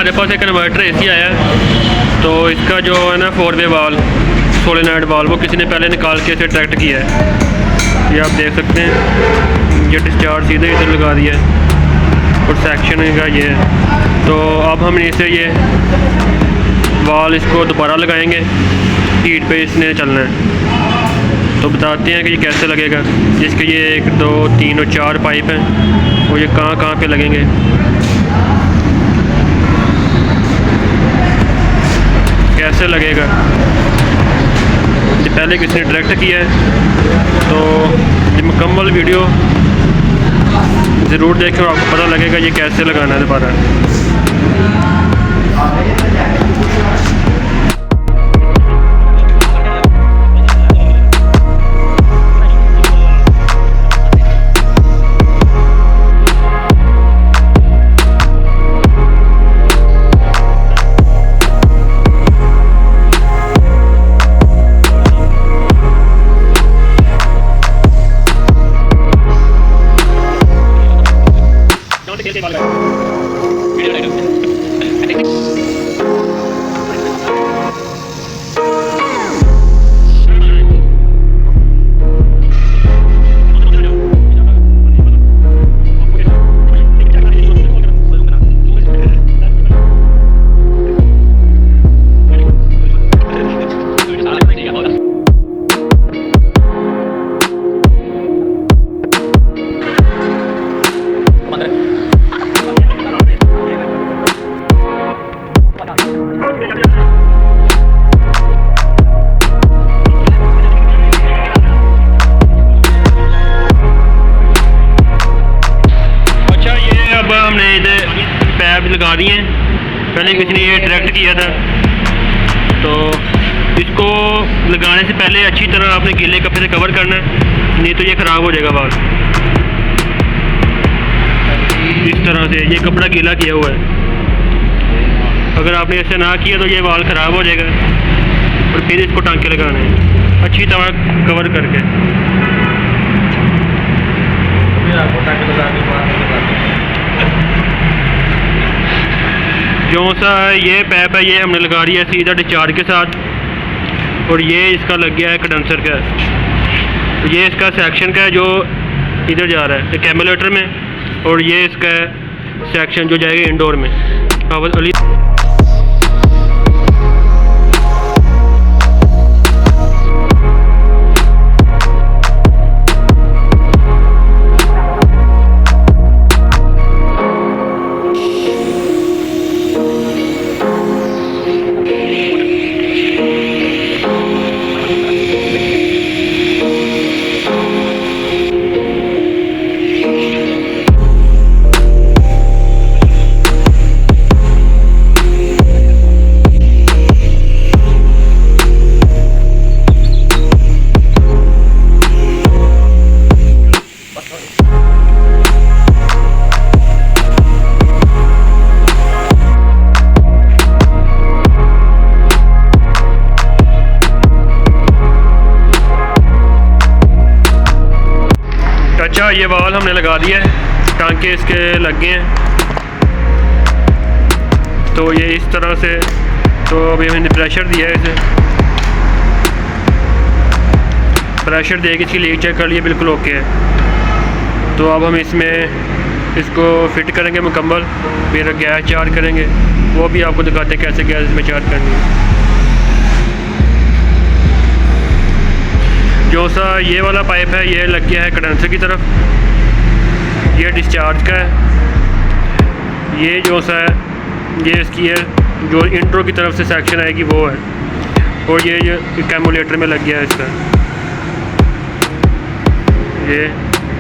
हमारे पास एक converter AC आया है, तो इसका जो है ना 4 वे वाल सोलेनॉइड वाल वो किसी ने पहले निकाल के इसे ट्रैक्ट किया है। ये आप देख सकते हैं, ये डिस्चार्ज सीधे इधर लगा दिया है और सेक्शन का ये है। तो अब हम इसे ये वाल इसको दोबारा लगाएंगे, हीट पे इसने चलना है। तो बताते हैं कि ये कैसे लगेगा। जिसके ये 1 2 3 और 4 पाइप हैं और ये कहाँ कहाँ पे लगेंगे। कैसे लगेगा ये पहले किसी ने डायरेक्ट किया है, तो ये मुकम्मल वीडियो ज़रूर देखें और आपको पता लगेगा ये कैसे लगाना है दोबारा। लगा दिए हैं, पहले किसी ने ये डायरेक्ट किया था। तो इसको लगाने से पहले अच्छी तरह आपने गीले कपड़े से कवर करना है, नहीं तो ये ख़राब हो जाएगा वाल। इस तरह से ये कपड़ा गीला किया हुआ है, अगर आपने ऐसे ना किया तो ये वाल ख़राब हो जाएगा। और फिर इसको टांके लगाने हैं अच्छी तरह कवर करके। जो सा ये पैप है ये हमने लगा दिया है सीधा डिस्चार्ज के साथ, और ये इसका लग गया है कंडेंसर का। ये इसका सेक्शन का है जो इधर जा रहा है एक्यूमुलेटर में, और ये इसका सेक्शन जो जाएगा इंडोर में। अच्छा, ये वाल हमने लगा दिया है, टांके इसके लग गए हैं। तो ये इस तरह से, तो अभी हमने प्रेशर दिया है इसे, प्रेशर दे के इसकी लीक चेक कर लिए, बिल्कुल ओके है। तो अब हम इसमें इसको फिट करेंगे मुकम्मल, फिर गैस चार्ज करेंगे, वो भी आपको दिखाते हैं कैसे गैस इसमें चार्ज करनी है। जो सा ये वाला पाइप है ये लग गया है कंडेंसर की तरफ, ये डिस्चार्ज का है। ये जो सा है ये इसकी है जो इंट्रो की तरफ से सेक्शन आएगी वो है, और ये एक्यूमुलेटर में लग गया है इसका ये,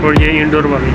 और ये इंडोर वाली।